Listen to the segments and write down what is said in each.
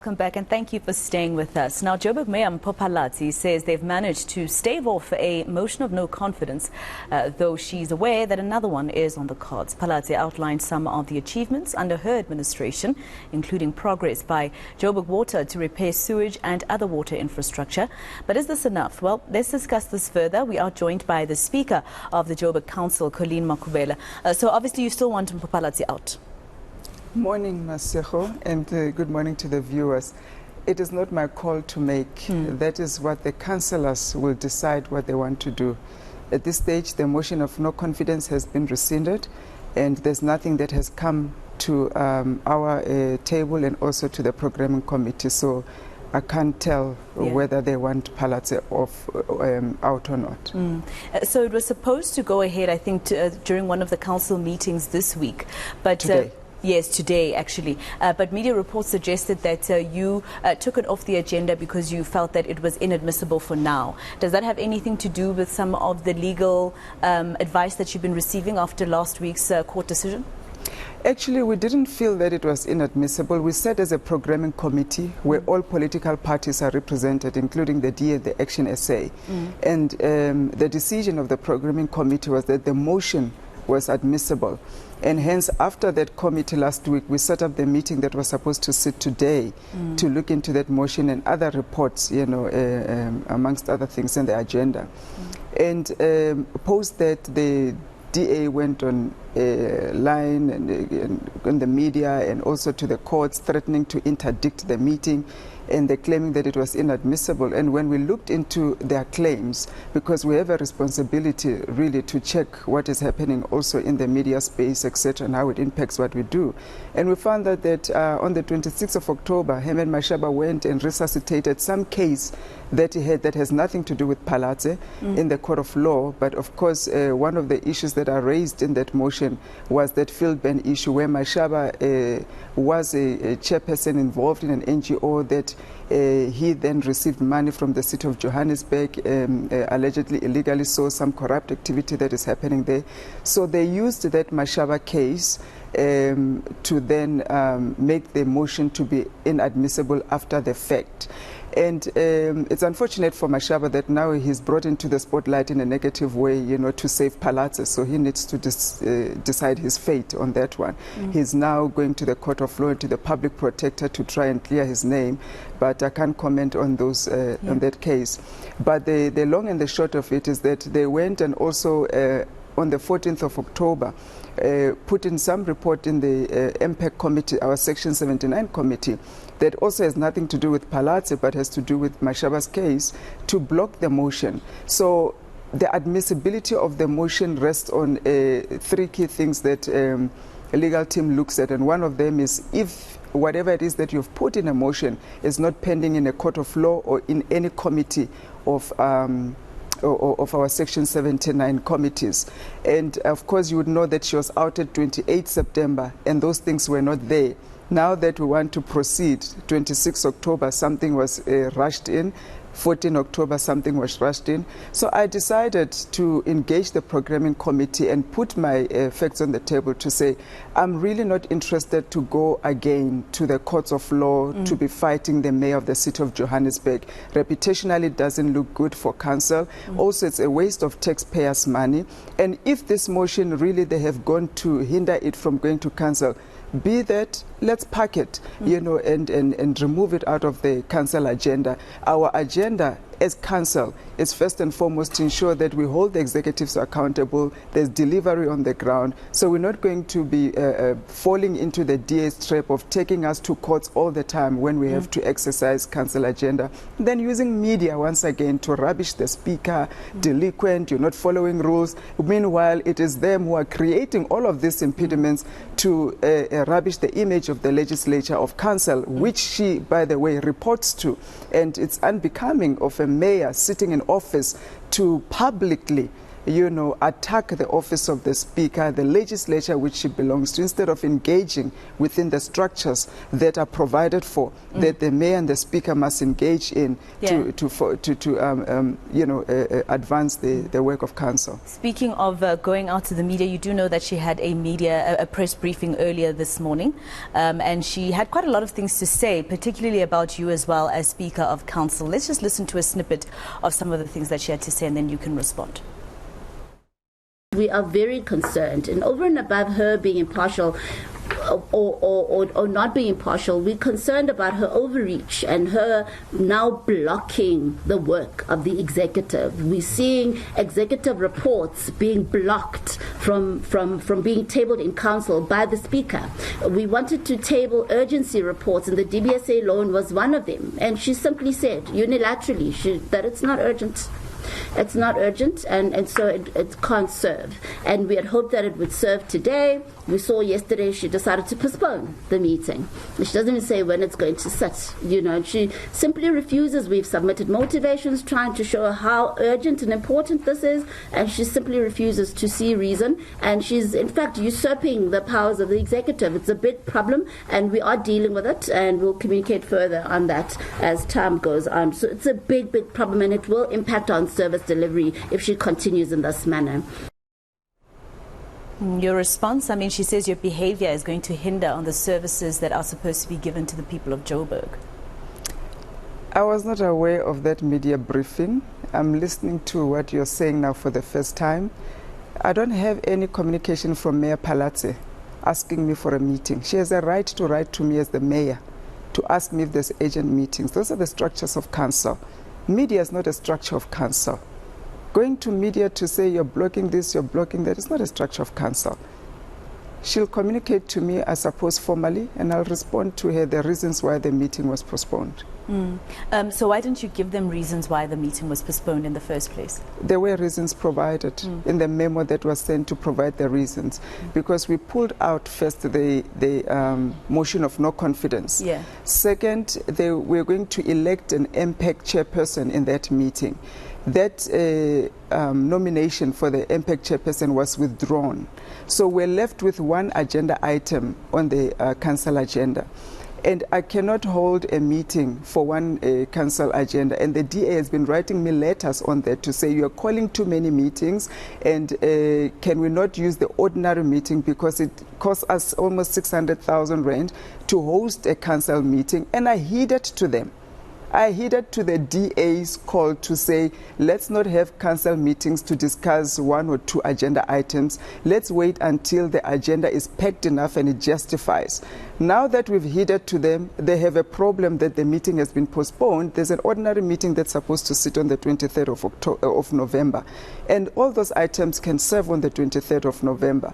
Welcome back and thank you for staying with us. Now, Joburg Mayor Mpho Phalatse says they've managed to stave off a motion of no confidence, though she's aware that another one is on the cards. Phalatse outlined some of the achievements under her administration, including progress by Joburg Water to repair sewage and other water infrastructure. But is this enough? Well, let's discuss this further. We are joined by the Speaker of the Joburg Council, Colleen Makhubele. So obviously you still want Mpho Phalatse out. Morning, Masego, and good morning to the viewers. It is not my call to make. That is what the councillors will decide what they want to do. At this stage, the motion of no confidence has been rescinded, and there's nothing that has come to our table and also to the programming committee. So I can't tell whether they want Phalatse out or not. So it was supposed to go ahead, I think, during one of the council meetings this week. But today. Yes, today actually. But media reports suggested that you took it off the agenda because you felt that it was inadmissible for now. Does that have anything to do with some of the legal advice that you've been receiving after last week's court decision? Actually, we didn't feel that it was inadmissible. We sat as a programming committee where all political parties are represented, including the DA and the Action SA. And the decision of the programming committee was that the motion was admissible. And hence, after that committee last week, we set up the meeting that was supposed to sit today to look into that motion and other reports, you know, amongst other things in the agenda. And post that, the DA went on line and on the media and also to the courts threatening to interdict the meeting, and they're claiming that it was inadmissible. And when we looked into their claims, because we have a responsibility really to check what is happening also in the media space, etc., and how it impacts what we do. And we found that on the 26th of October, Herman Mashaba went and resuscitated some case that he had that has nothing to do with Phalatse in the court of law. But of course, one of the issues that are raised in that motion was that field ban issue where Mashaba was a chairperson involved in an NGO that he then received money from the city of Johannesburg, allegedly illegally saw some corrupt activity that is happening there. So they used that Mashaba case to then make the motion to be inadmissible after the fact. And it's unfortunate for Mashaba that now he's brought into the spotlight in a negative way, you know, to save Phalatse. So he needs to decide his fate on that one. He's now going to the court of law and to the public protector to try and clear his name. But I can't comment on those on that case. But the long and the short of it is that they went and also on the 14th of October put in some report in the MPEC committee, our Section 79 committee, that also has nothing to do with Phalatse but has to do with Mashaba's case, to block the motion. So the admissibility of the motion rests on three key things that a legal team looks at, and one of them is if whatever it is that you've put in a motion is not pending in a court of law or in any committee of our Section 79 committees. And of course you would know that she was outed 28 September and those things were not there. Now that we want to proceed, 26 October something was rushed in, 14 October something was rushed in. So I decided to engage the programming committee and put my facts on the table to say, I'm really not interested to go again to the courts of law to be fighting the mayor of the city of Johannesburg. Reputationally it doesn't look good for council. Also, it's a waste of taxpayers' money. And if this motion really they have gone to hinder it from going to council, be that, let's pack it, you know, and remove it out of the council agenda. Our agenda as council is first and foremost to ensure that we hold the executives accountable, there's delivery on the ground. So we're not going to be falling into the DA's trap of taking us to courts all the time when we have to exercise council agenda. Then using media once again to rubbish the speaker, delinquent, you're not following rules. Meanwhile, it is them who are creating all of these impediments to rubbish the image of the legislature of council, which she, by the way, reports to. And it's unbecoming of a mayor sitting in office to publicly attack the office of the Speaker, the legislature which she belongs to, instead of engaging within the structures that are provided for, that the Mayor and the Speaker must engage in to advance the work of Council. Speaking of going out to the media, you do know that she had a press briefing earlier this morning, and she had quite a lot of things to say, particularly about you as well as Speaker of Council. Let's just listen to a snippet of some of the things that she had to say, and then you can respond. We are very concerned, and over and above her being impartial or not being impartial, we're concerned about her overreach and her now blocking the work of the executive. We're seeing executive reports being blocked from being tabled in council by the Speaker. We wanted to table urgency reports, and the DBSA loan was one of them, and she simply said unilaterally that it's not urgent. It's not urgent, and so it can't serve. And we had hoped that it would serve today. We saw yesterday she decided to postpone the meeting. She doesn't even say when it's going to sit. She simply refuses. We've submitted motivations trying to show her how urgent and important this is, and she simply refuses to see reason. And she's, in fact, usurping the powers of the executive. It's a big problem, and we are dealing with it, and we'll communicate further on that as time goes on. So it's a big, big problem, and it will impact on service delivery if she continues in this manner. Your response? I mean, she says your behavior is going to hinder on the services that are supposed to be given to the people of Joburg. I was not aware of that media briefing. I'm listening to what you're saying now for the first time. I don't have any communication from Mayor Phalatse asking me for a meeting. She has a right to write to me as the mayor to ask me if there's urgent meetings. Those are the structures of council. Media is not a structure of council. Going to media to say you're blocking this, you're blocking that, is not a structure of council. She'll communicate to me, I suppose, formally, and I'll respond to her the reasons why the meeting was postponed. So why didn't you give them reasons why the meeting was postponed in the first place? There were reasons provided in the memo that was sent to provide the reasons, because we pulled out first the motion of no confidence. Yeah. Second, we're going to elect an MPEC chairperson in that meeting. That nomination for the MPEC chairperson was withdrawn. So we're left with one agenda item on the council agenda. And I cannot hold a meeting for one council agenda. And the DA has been writing me letters on that to say, you're calling too many meetings, and can we not use the ordinary meeting, because it costs us almost 600,000 rand to host a council meeting. And I heeded to them. I heeded to the DA's call to say, let's not have council meetings to discuss one or two agenda items. Let's wait until the agenda is packed enough and it justifies. Now that we've heeded to them, they have a problem that the meeting has been postponed. There's an ordinary meeting that's supposed to sit on the 23rd of November. And all those items can serve on the 23rd of November.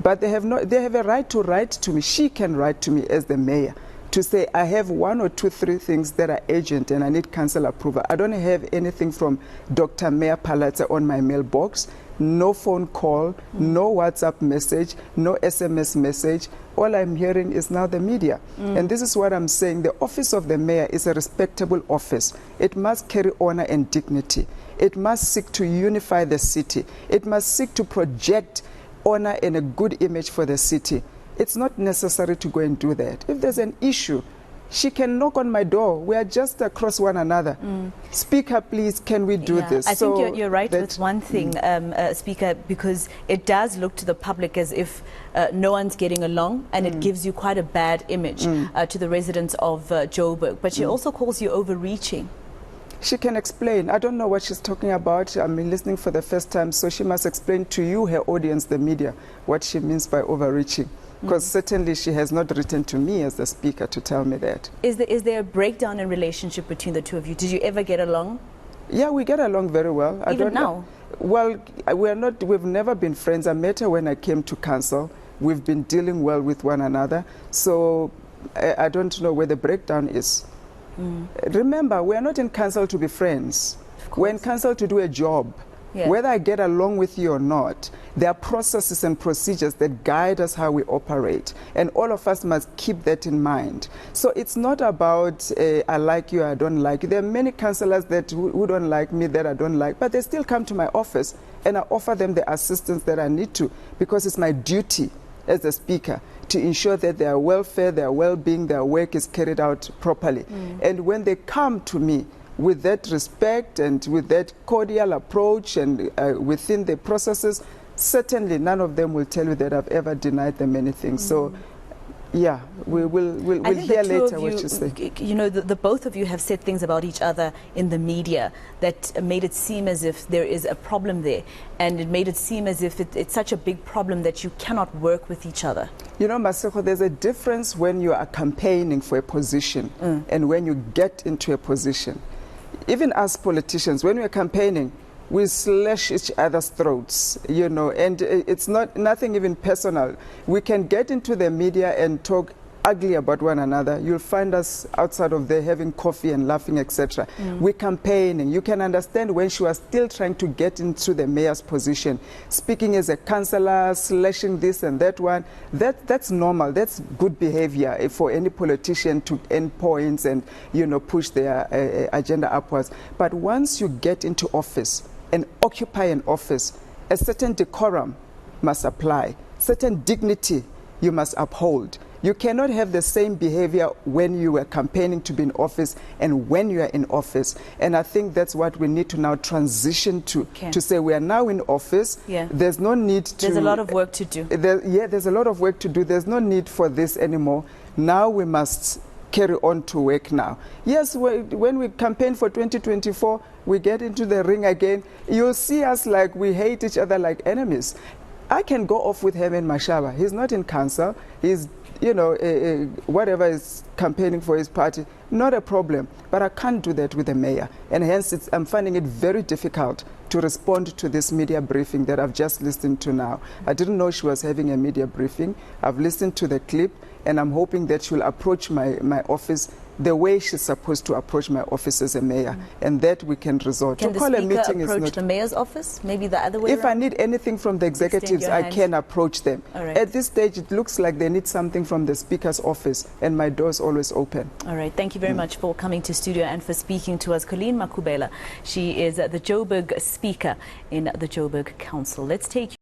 But they have a right to write to me. She can write to me as the mayor to say, I have one or two, three things that are urgent and I need council approval. I don't have anything from Dr. Mayor Phalatse on my mailbox, no phone call, no WhatsApp message, no SMS message. All I'm hearing is now the media. And this is what I'm saying. The office of the mayor is a respectable office. It must carry honor and dignity. It must seek to unify the city. It must seek to project honor and a good image for the city. It's not necessary to go and do that. If there's an issue, she can knock on my door. We are just across one another. Speaker, please, can we do this? I think you're right with one thing, Speaker, because it does look to the public as if no one's getting along, and it gives you quite a bad image to the residents of Joburg. But she also calls you overreaching. She can explain. I don't know what she's talking about. I'm listening for the first time, so she must explain to you, her audience, the media, what she means by overreaching. Because certainly she has not written to me as the speaker to tell me that. Is there a breakdown in relationship between the two of you? Did you ever get along? Yeah, we get along very well. Even now? Well, we've never been friends. I met her when I came to council. We've been dealing well with one another. So I don't know where the breakdown is. Remember, we are not in council to be friends. We're in council to do a job. Yeah. Whether I get along with you or not, there are processes and procedures that guide us how we operate. And all of us must keep that in mind. So it's not about I like you, I don't like you. There are many councillors who don't like me, that I don't like, but they still come to my office and I offer them the assistance that I need to, because it's my duty as a speaker to ensure that their welfare, their well-being, their work is carried out properly. And when they come to me with that respect and with that cordial approach and within the processes, certainly none of them will tell you that I've ever denied them anything. So, yeah, we'll hear later what you say. You know, the both of you have said things about each other in the media that made it seem as if there is a problem there, and it made it seem as if it's such a big problem that you cannot work with each other. You know, Maseko, there's a difference when you are campaigning for a position and when you get into a position. Even as politicians, when we're campaigning, we slash each other's throats, you know, and it's nothing even personal. We can get into the media and talk ugly about one another. You'll find us outside of there having coffee and laughing, etc. We're campaigning. You can understand when she was still trying to get into the mayor's position, speaking as a councillor, slashing this and that one. That's normal. That's good behavior for any politician to earn points and, you know, push their agenda upwards. But once you get into office and occupy an office, a certain decorum must apply, certain dignity you must uphold. You cannot have the same behavior when you were campaigning to be in office and when you are in office. And I think that's what we need to now transition to say we are now in office. There's no need to... There's a lot of work to do. There's a lot of work to do. There's no need for this anymore. Now we must carry on to work now. Yes, when we campaign for 2024, we get into the ring again. You'll see us like we hate each other like enemies. I can go off with Herman Mashaba. He's not in council. He's, you know, whatever is campaigning for his party, not a problem. But I can't do that with the mayor. And hence, I'm finding it very difficult to respond to this media briefing that I've just listened to now. I didn't know she was having a media briefing. I've listened to the clip, and I'm hoping that she'll approach my office the way she's supposed to approach my office as a mayor, and that we can resort. Can to call a meeting approach is not the mayor's office? Maybe the other way If around? I need anything from the executives, I can approach them. At this stage, it looks like they need something from the speaker's office, and my door is always open. All right. Thank you very much for coming to studio and for speaking to us. Colleen Makhubele, she is the Joburg speaker in the Joburg Council. Let's take